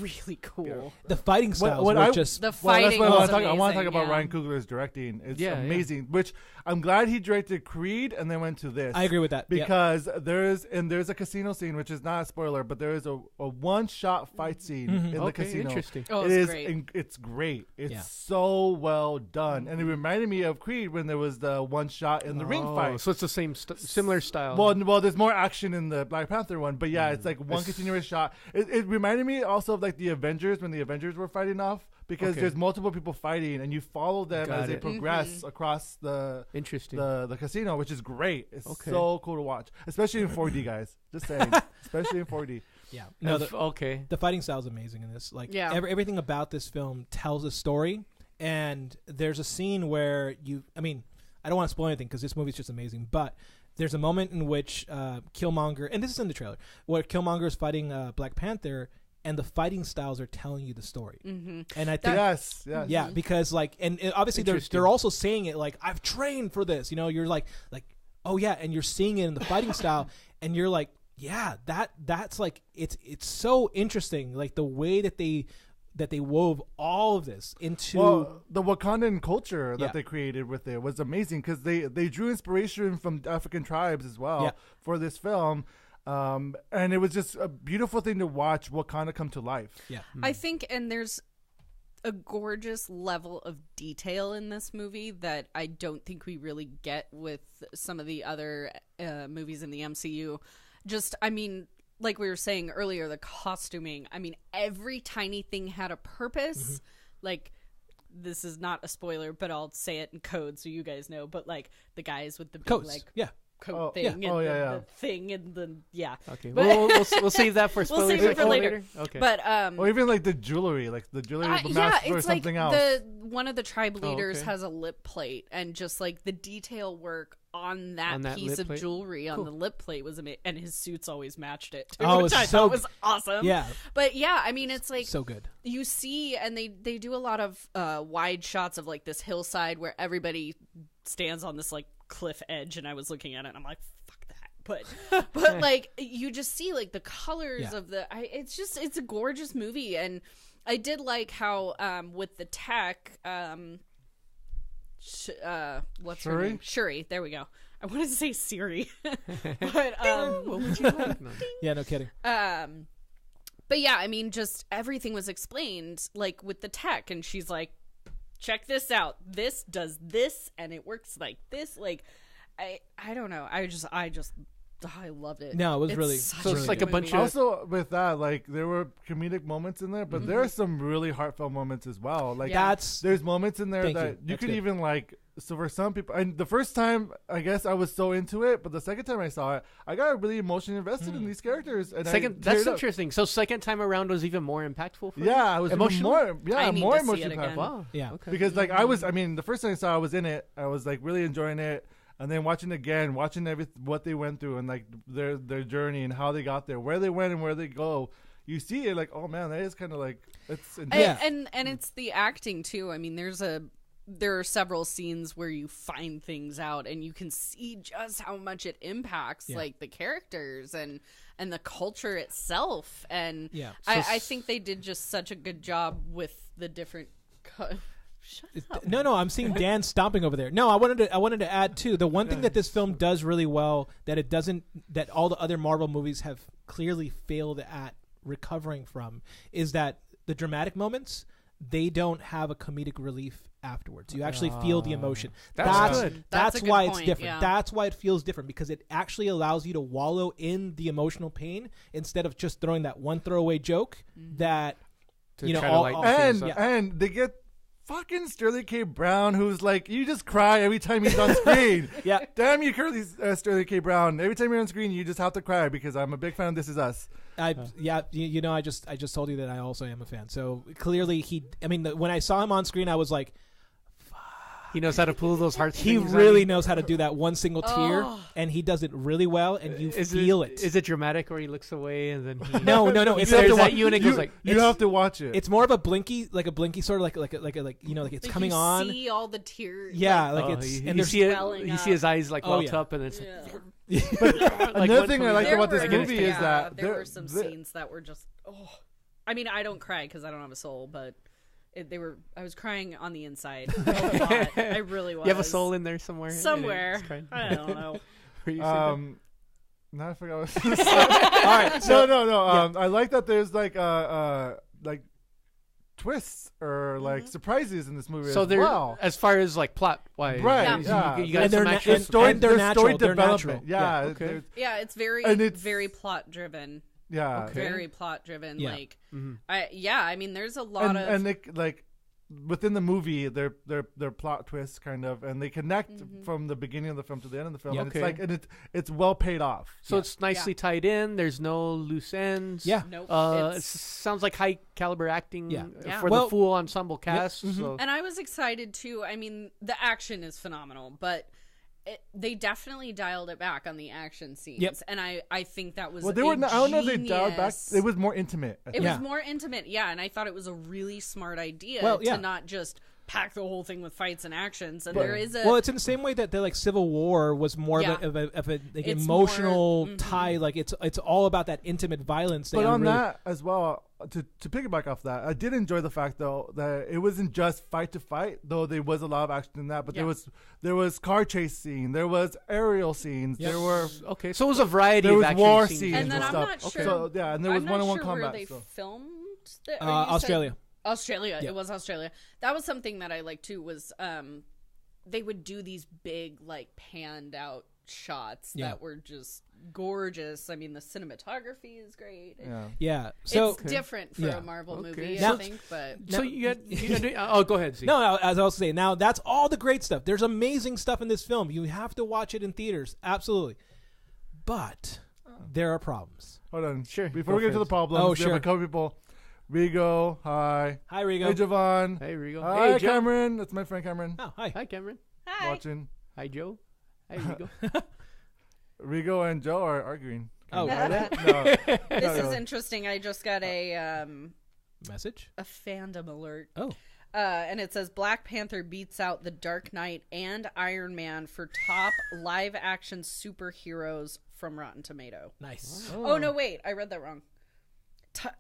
really cool. the fighting styles what were I- just The Well, that's fighting what I was want to talk. I want to talk amazing, about yeah. Ryan Coogler's directing. It's Yeah, yeah. amazing. Which I'm glad he directed Creed and then went to this. I agree with that. Yeah. Because there's a casino scene, which is not a spoiler, but there is a one-shot fight scene in the Okay, casino. interesting. Oh, It it's is great. it's great. It's Yeah. so well done, and it reminded me of Creed when there was the one shot in the ring fight. So it's the same, similar style. Well, there's more action in the Black Panther one, but yeah, it's like one continuous shot. It reminded me also of like the Avengers when the Avengers were fighting off, because Okay. there's multiple people fighting and you follow them Got as they it. progress across the Interesting. the casino, which is great. It's Okay. so cool to watch, especially in 4D, guys. Just saying, especially in 4D. Yeah. No, Okay. the fighting style is amazing in this. Like Yeah. everything about this film tells a story, and there's a scene where I don't want to spoil anything because this movie's just amazing, but there's a moment in which Killmonger, and this is in the trailer, where Killmonger is fighting Black Panther, and the fighting styles are telling you the story. Mm-hmm. And I think Yes. yeah, because like, and obviously Interesting. they're also saying it like, I've trained for this. You're like, oh yeah, and you're seeing it in the fighting style, and you're like, yeah, that's like, it's so interesting, like the way that they wove all of this into. Well, the Wakandan culture that Yeah. they created with it was amazing because they drew inspiration from African tribes as well Yeah. for this film. And it was just a beautiful thing to watch Wakanda come to life. Yeah, I think, and there's a gorgeous level of detail in this movie that I don't think we really get with some of the other movies in the MCU. Just, I mean, like we were saying earlier, the costuming. I mean, every tiny thing had a purpose. Like, this is not a spoiler, but I'll say it in code so you guys know. But like the guys with the big Coats. like Yeah. coat Oh, thing yeah. and Oh, yeah, the thing and the Okay, But- we'll save that for We'll spoilers. save it for later. Okay. But Or even like the jewelry yeah, mask or it's like something else. one of the tribe leaders okay. has a lip plate, and just like the detail work on that, On that piece lip of plate? jewelry on Cool. the lip plate was amazing, and his suits always matched it. Too, Oh, which it's I so thought was awesome. Yeah. But yeah, I mean, it's like So good. you see, and they do a lot of wide shots of like this hillside where everybody stands on this like cliff edge, and I was looking at it, and I'm like, fuck that. But like you just see like the colors Yeah. of it's a gorgeous movie, and I did like how with the tech what's her Shuri? name? Shuri. There we go. I wanted to say Siri, but what would you like? No. Yeah, no kidding. but yeah, I mean, just everything was explained like with the tech, and she's like, check this out. This does this, and it works like this. Like, I don't know. I loved it. No, it was It's really- such So it's good like a movie. bunch of- Also, with that, like there were comedic moments in there, but there are some really heartfelt moments as well. Like Yeah. That's there's moments in there Thank that you. you That's could good. even like. So for some people, and the first time I guess I was so into it, but the second time I saw it, I got really emotionally invested in these characters. And That's interesting. So second time around was even more impactful for you? Yeah, I was even Emotional? more. Yeah, I need more to see it emotionally again. impactful. Wow. Yeah. Okay. Because like I was, I mean, the first time I saw it, I was in it. I was like really enjoying it, and then watching it again, watching what they went through and like their journey and how they got there, where they went and where they go. You see it like, oh man, that is kind of like it's Yeah. And it's the acting too. I mean, there are several scenes where you find things out, and you can see just how much it impacts like the characters and the culture itself. And Yeah. I think they did just such a good job with the different. Shut up. No, I'm seeing Dan stomping over there. No, I wanted to add too. The one thing that this film does really well that all the other Marvel movies have clearly failed at recovering from is that the dramatic moments, they don't have a comedic relief afterwards. You actually feel the emotion. That's good. That's That's a good why point, it's different. yeah. That's why it feels different, because it actually allows you to wallow in the emotional pain instead of just throwing that one throwaway joke that To you know try to all, lighten all- things and up. and they get fucking Sterling K. Brown, who's like, you just cry every time he's on screen. Yeah. Damn you, Curly Sterling K. Brown. Every time you're on screen, you just have to cry because I'm a big fan of This Is Us. I just told you that I also am a fan. So clearly when I saw him on screen, I was like, He knows how to pull those hearts. he really knows how to do that one single tear, and he does it really well, and you feel it. Is it dramatic where he looks away and then he No. he It's stares not at you and it goes like You have to watch it. It's more of a blinky sort of like it's Like coming you on. See all the tears. Yeah, like, like Oh, it's you, and you there's see it. swelling You up. see his eyes like Oh, welt yeah. up, and it's yeah. Another thing I like There about this were- movie is that there were some scenes that were just I mean, I don't cry because I don't have a soul, but I was crying on the inside a lot. I really was. you have a soul in there somewhere. somewhere. It's crying. I don't know. Were you saying Now I forgot what I was gonna say. all right. So No. I like that there's like twists or like surprises in this movie that? So as they're well. as far as like plot wise, Right, Yeah. You got And some they're action. and story, and they're there's natural. story They're development. natural. Yeah, okay. there's- Yeah, it's very And it's- very plot driven. yeah. Okay. Very plot driven. Yeah. Like Mhm. I mean, there's a lot of And they, like within the movie, their plot twists kind of, and they connect from the beginning of the film to the end of the film. Yeah. And Okay. it's like, and it's well paid off. So it's nicely tied in. There's no loose ends. Yeah. Nope. It It's- sounds like high caliber acting Yeah. Yeah. for Well- the full ensemble cast. So And I was excited too. I mean, the action is phenomenal, but they definitely dialed it back on the action scenes. Yep. And I think that was Well, they were. I don't know if they dialed back. genius- It was more intimate. I It think. Yeah. was more intimate, yeah, and I thought it was a really smart idea Well, yeah. to not just pack the whole thing with fights and actions. And But- there is a Well, it's in the same way that like Civil War was more Yeah. of a like It's emotional more- tie. Like it's all about that intimate violence. But that on really, that as well, to piggyback off that, I did enjoy the fact though that it wasn't just fight to fight, though there was a lot of action in that. But Yeah. there was car chase scene, there was aerial scenes, Yep. there were okay, so it was a variety there of was action war scenes. scenes And then I'm stuff. not Okay. sure- So yeah, and there was I'm not one-on-one sure combat. where they so. filmed it. Or you said- Australia. Australia. Yeah. It was Australia. That was something that I liked too. Was they would do these big, like, panned out shots Yeah. that were just gorgeous. I mean, the cinematography is great. Yeah. So It's different for Yeah. a Marvel Okay. movie, Now- I think, but So you had oh, go ahead. Z. no, as I was saying, now that's all the great stuff. There's amazing stuff in this film. You have to watch it in theaters, absolutely. But there are problems. Hold on. Sure. Before Go we get for to it. the problems, Oh, we sure. have a couple people. Rigo, hi. Hi, Rigo. Hey, Javon. Hey, Rigo. Hi, Hey, Joe. Cameron. That's my friend Cameron. Oh, hi. Hi, Cameron. hi. Watching. Hi, Joe. Hi, Rigo. Rigo and Joe are arguing. Oh, Are they? No. This is interesting. I just got a Message? fandom alert. Oh. And it says Black Panther beats out The Dark Knight and Iron Man for top live action superheroes from Rotten Tomato. Nice. Oh, no, wait. I read that wrong.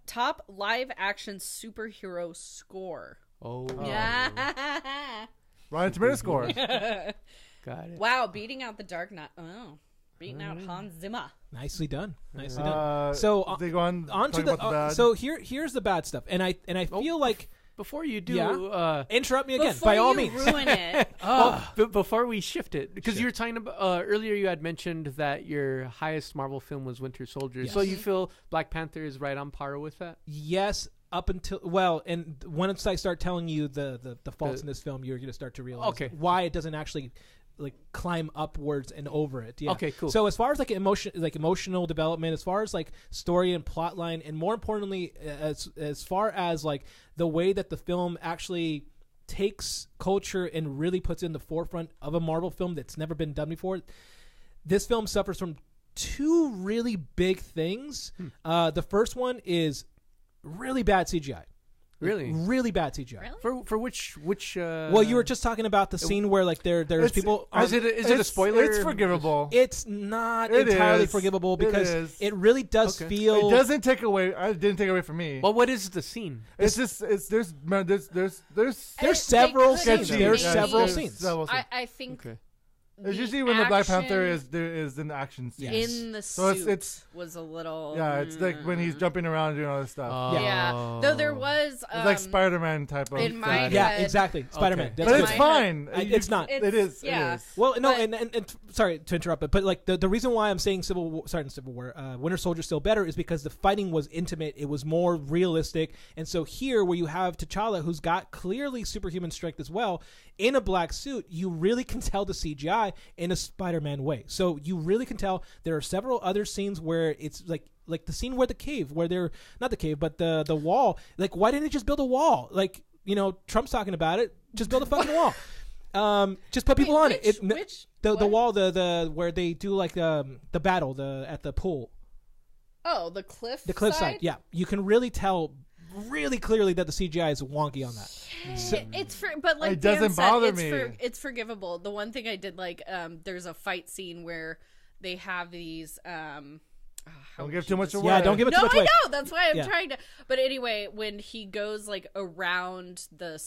Top live action superhero score. Oh, Yeah. Rotten Tomato score. got it. Wow, beating out The Dark Knight. Oh, beating out Hans Zimmer. Nicely done. Nicely done. So they go on to talking the about the bad. so here's the bad stuff, and I feel like Before you do, interrupt me again Before by all you means. ruin it. before we shift it, because you were talking about earlier, you had mentioned that your highest Marvel film was Winter Soldier. Yes. So you feel Black Panther is right on par with that? Yes, up until and once I start telling you the faults in this film, you're going to start to realize Okay. why it doesn't actually like climb upwards and over it. Yeah. Okay, cool. So as far as like emotional development, as far as like story and plot line, and more importantly, as far as like the way that the film actually takes culture and really puts it in the forefront of a Marvel film that's never been done before, this film suffers from two really big things. The first one is really bad CGI. Really? Really bad CGI. Really? For which Well, you were just talking about the scene where like there's It's- people. is it a spoiler? It's forgivable. It's not It entirely is. forgivable It because is. it really does Okay. feel. It doesn't take away. It didn't take away from me. Well, what is the scene? It's just there's There's They several could scenes. have There's made- several there's scenes. several scenes. I think Okay. It's the usually when the Black Panther action is in action scene. Yes. in the So suit it's was a little. yeah, it's like when he's jumping around and doing all this stuff. Yeah. Though there was. It's like Spider-Man type of. in my thing. Yeah, head- exactly. Spider-Man. Okay. That's But good. it's my fine. It's not. It is. Yeah. It is. Well, no, But- and sorry to interrupt, but like the reason why I'm saying Civil War, Winter Soldier's still better is because the fighting was intimate, it was more realistic, and so here where you have T'Challa who's got clearly superhuman strength as well in a black suit, you really can tell the CGI in a Spider-Man way. So you really can tell. There are several other scenes where it's like the scene where the cave, where they're not the cave, but the wall. Like, why didn't they just build a wall? Like, you know, Trump's talking about it. Just build a fucking wall. Just put people on it. Which The what? wall, the where they do like the battle, at the pool, Oh, the cliff. the cliffside. Yeah, you can really tell really clearly that the CGI is wonky on that. It's but like It Dan doesn't said, bother it's me. it's forgivable. The one thing I did like, there's a fight scene where they have these. How Don't would give you too much describe- away. Yeah, don't give it too No, much I away. know. That's why I'm Yeah. trying to. But anyway, when he goes like around the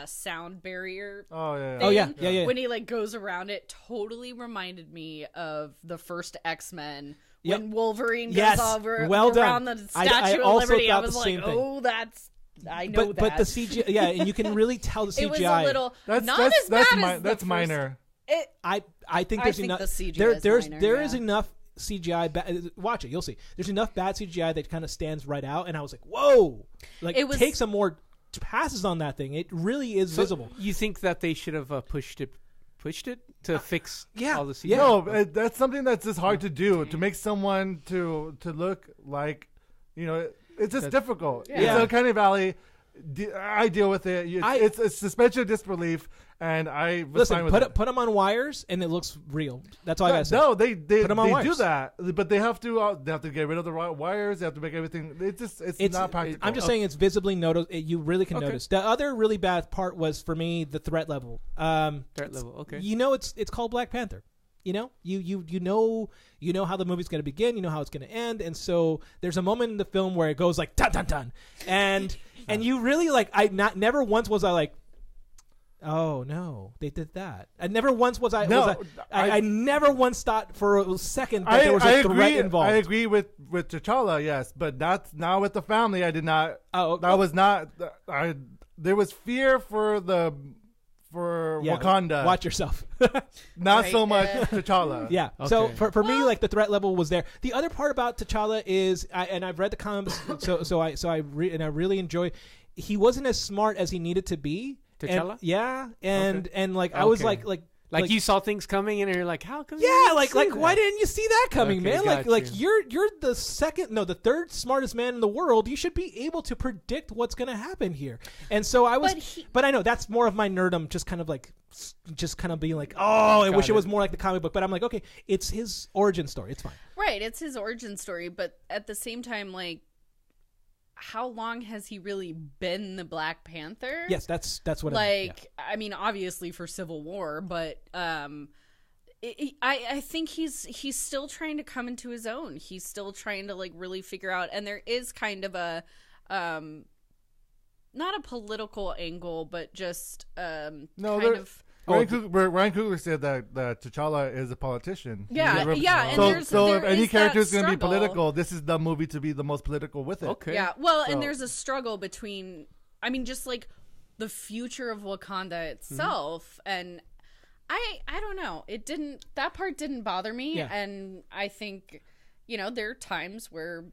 sound barrier. Oh yeah. thing, Oh, yeah. When he like goes around it, totally reminded me of the first X-Men. Yep. When Wolverine goes Yes. over Well done. around the I Statue of also Liberty, I thought was the like, same thing. oh, that's. I know But that. the CGI, yeah, and you can really tell the CGI. It was a little That's not that's as that's bad mi- as the that's first- minor. It, I think I there's think enough. the CGI there is there's minor, there is yeah. enough CGI. Watch it, you'll see. There's enough bad CGI that kind of stands right out, and I was like, whoa! Like, It was- take some more passes on that thing. It really is visible. You think that they should have pushed it to fix yeah, all the CGI? yeah. No, that's something that's just hard to do. To make someone to look like, you know, it's just difficult. Yeah. It's Uncanny Valley. I deal with it. It's a suspension of disbelief, and I was fine Listen, with put them on wires, and it looks real. That's all I gotta say. No, they Put 'em on do wires. that, but they have to get rid of the wires. They have to make everything. It's not practical. I'm just saying it's visibly noticeable. You really can Okay. notice. The other really bad part was for me the threat level. Threat level, okay. You know, it's called Black Panther. You know, you know how the movie's going to begin. You know how it's going to end, and so there's a moment in the film where it goes like dun dun dun, and you really like. Never once was I like, oh no, they did that. And never once was I. No, I never once thought for a second that there was a threat involved. I agree with T'Challa, yes, but that's not with the family. I did not. Oh, that was not. There was fear for for Yeah, Wakanda. Watch yourself. Not Right, so much yeah. T'Challa. Yeah. So Okay. for me, like the threat level was there. The other part about T'Challa is, I've read the comics, so I really enjoy. He wasn't as smart as he needed to be. T'Challa? And, yeah, and like I was Okay. like you saw things coming and you're like, how come? you yeah, didn't like see why that? didn't you see that coming, Okay, man? got Like you. you're the third smartest man in the world. You should be able to predict what's going to happen here. And so I was, but I know that's more of my nerdum, just kind of being like, oh, I wish it was more like the comic book. But I'm like, okay, it's his origin story. It's fine. Right, it's his origin story, but at the same time, like, how long has he really been the Black Panther? Yes, that's what. I mean, obviously for Civil War, but I think he's still trying to come into his own. He's still trying to like really figure out, and there is kind of a not a political angle, but just Ryan Coogler said that T'Challa is a politician. Yeah, yeah, and So, there's- so there if any is character that is going to be struggle. political, this is the movie to be the most political with it. Okay. Yeah, well, So- and there's a struggle between, I mean, just like the future of Wakanda itself, and I don't know. That part didn't bother me, Yeah. and I think, there are times where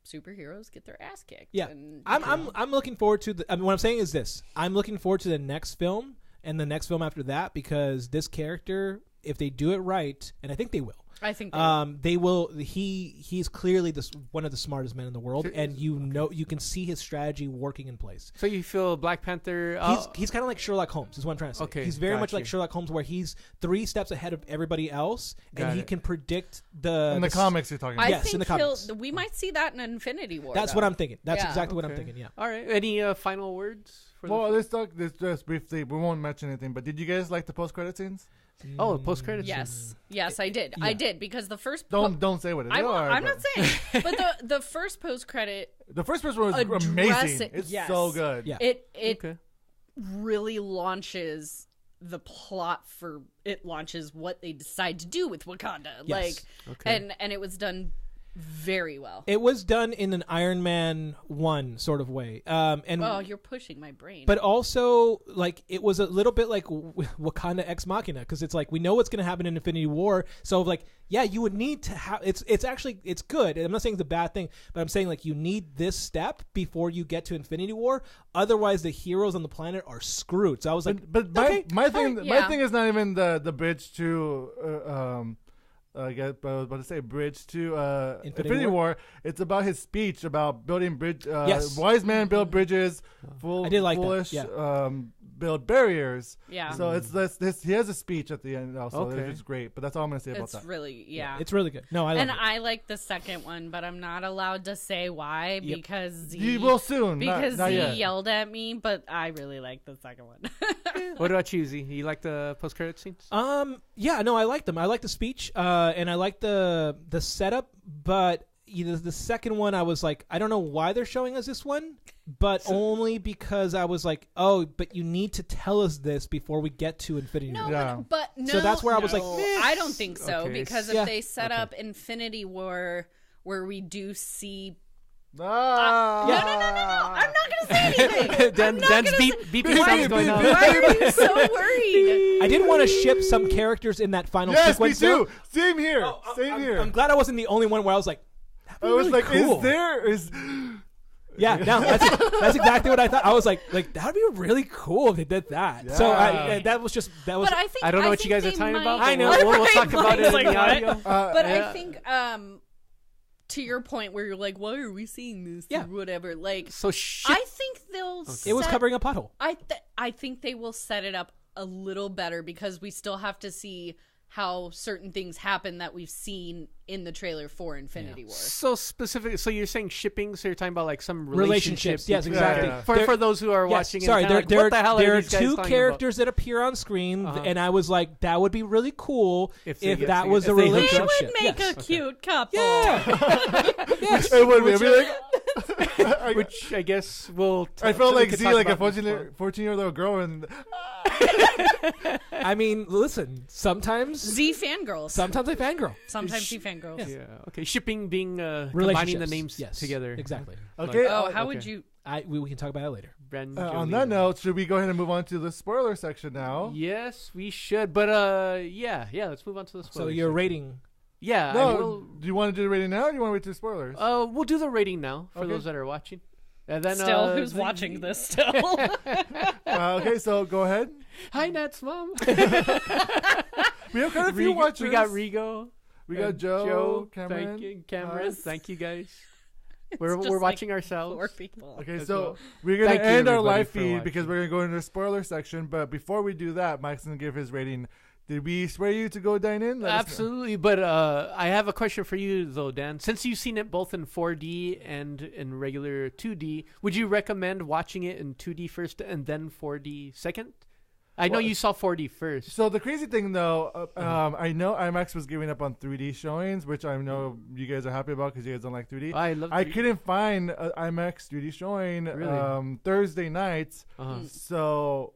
superheroes get their ass kicked. Yeah, and, I'm looking forward to the. I mean, what I'm saying is this: I'm looking forward to the next film and the next film after that, because this character, if they do it right, and I think they will. I think They will. He's clearly one of the smartest men in the world, and you can see his strategy working in place. So you feel Black Panther? He's kind of like Sherlock Holmes, is what I'm trying to say. Okay, He's very got much like you. Sherlock Holmes, where he's 3 steps ahead of everybody else, Got and he it. can predict the In the comics, you're talking about. I yes, in think the comics. we might see that in Infinity War. That's though. what I'm thinking. That's Yeah. exactly what I'm Okay. thinking. Yeah. All right. Any final words? For the Well, film? let's talk this just briefly. We won't mention anything, but did you guys like the post-credit scenes? Post credits. Yes, I did. Yeah. I did, because the first Don't say what it is. I'm not saying, but the first post credit, The first person was Address amazing. it, It's yes. so good. Yeah. it Okay. really launches the plot for it launches what they decide to do with Wakanda. Yes. Okay. And it was done very well. It was done in an Iron Man 1 sort of way. And Oh, you're pushing my brain. but also, like, it was a little bit like Wakanda Ex Machina, because it's like we know what's going to happen in Infinity War, so like, yeah, you would need to have it's actually good. I'm not saying it's a bad thing, but I'm saying like you need this step before you get to Infinity War, otherwise the heroes on the planet are screwed. So I was like, But okay, my thing alright, my yeah. thing is not even the bridge to I was about to say bridge to Infinity War? War. It's about his speech about building bridge. Yes. Wise man build bridges. I did like that, foolish yeah. build barriers. Yeah. So it's this. He has a speech at the end also, Okay. which is great. But that's all I'm gonna say about it's that. really it's really good. No, I love and it. I like the second one, but I'm not allowed to say why Yep. because You will soon. because not Z yet. yelled at me, but I really like the second one. What about you, Z? You like the post credit scenes? Yeah, no, I like them. I like the speech, and I like the setup, but the second one, I was like, I don't know why they're showing us this one, but only because I was like, oh, but you need to tell us this before we get to Infinity War. No, Yeah. but no. So that's where I was like, no, meh. I don't think so Okay, because if yeah. they set up Infinity War where we do see. Ah. No, I'm not gonna say anything. Dan's beeping Why- sounds going on. Why are you so worried? I didn't want to ship some characters in that final Yes, me sequence. though. too. Same here. Same I'm, here. I'm glad I wasn't the only one where I was like, that'd be I was really like, cool. is there is. Yeah, no, that's exactly what I thought. I was like that'd be really cool if they did that. So Yeah. that was. But I think I don't know what you think guys are they talking might- about. I know. But we'll Right, talk about it like, in the what? audio. But Yeah. I think to your point where you're like, why are we seeing this? Yeah. Or whatever. Like, So I think they'll. it was set- covering a pothole. I think they will set it up a little better because we still have to see how certain things happen that we've seen in the trailer for Infinity War. So specific. So you're saying shipping. So you're talking about like some Relationships, yes, between- exactly. Yeah. For those who are Yes, watching, sorry, and there what the hell are are these guys two talking characters that appear on screen, Uh-huh. and I was like, that would be really cool If if, they get that to- was if a they hook up. They relationship. would make Yes. a cute couple. Yeah. Yes. It would be. I'd be like, about, which I guess will. I felt like we could Z, talk like a about this more. 14-year-old girl, and I mean, listen, sometimes Z fangirls. I fangirl. Sometimes he fangirls. Yeah. Okay. Shipping being combining Relationships. the names Yes. together. Exactly. okay. Oh, how Okay. would you? We can talk about it later. On that note, should we go ahead and move on to the spoiler section now? Yes, we should. But yeah, let's move on to the spoilers. So your rating. Yeah. No, do you want to do the rating now or do you want to wait to the spoilers? We'll do the rating now for Okay. those that are watching. And then Still, who's watching this still? Okay, so go ahead. Hi, Nat's mom. We have quite a few watchers. We got Rigo. We got and Joe, Cameron. Thank you, Cameron. us. Thank you, guys. It's We're just watching like ourselves. 4 people. Okay, as so well. we're going Thank to you, end our everybody, live for feed because watching. we're going to go into the spoiler section. But before we do that, Mike's going to give his rating. Did we swear you to go dine in? Let us know. Absolutely, but I have a question for you though, Dan. Since you've seen it both in 4D and in regular 2D, would you recommend watching it in 2D first and then 4D second? I know Well, you saw 4D first. So the crazy thing, though, I know IMAX was giving up on 3D showings, which I know you guys are happy about because you guys don't like 3D. I love. I couldn't find an IMAX 3D showing Really? Thursday nights, Uh-huh. so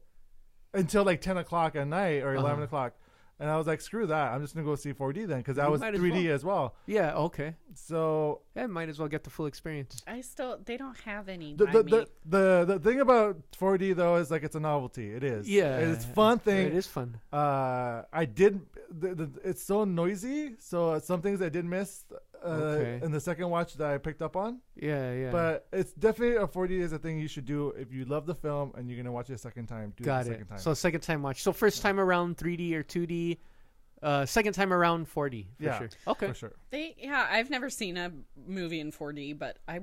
until like 10 o'clock at night or 11 Uh-huh. o'clock. And I was like, screw that. I'm just going to go see 4D then because that You was might as 3D as well. Yeah. Okay. So Yeah, might as well get the full experience. They don't have any. the, by the, me. the thing about 4D, though, is like it's a novelty. It is. Yeah, It's a fun thing. It is fun. I did. It's so noisy. So some things I did miss Okay. in the second watch that I picked up on. Yeah. But it's definitely a 4D is a thing you should do if you love the film and you're gonna watch it a second time. Do Got it the it. second time. So second time watch. So first time around 3D or 2D. Second time around 4D for Yeah, sure. Okay. for sure. I've never seen a movie in 4D, but I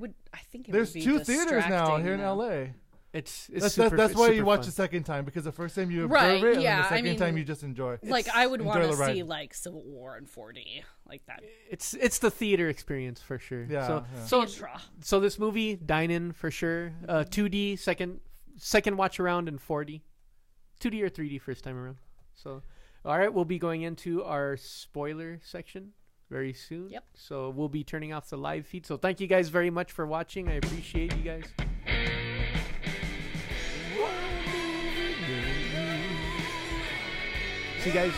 think it There's would be 2 theaters now distracting, here in though. LA. It's That's super, that's it's why you super watch fun. the second time because the first time you observe Right, it, and yeah, then the I second mean, time you just enjoy. Like I would Enjoy want the to ride. see like Civil War in 4D, like that. It's the theater experience for sure. Yeah, So yeah. so Theatra. so this movie dine in for sure. 2D second watch around and 4D, 2D or 3D first time around. So all right, we'll be going into our spoiler section very soon. Yep. So we'll be turning off the live feed. So thank you guys very much for watching. I appreciate you guys. See you guys.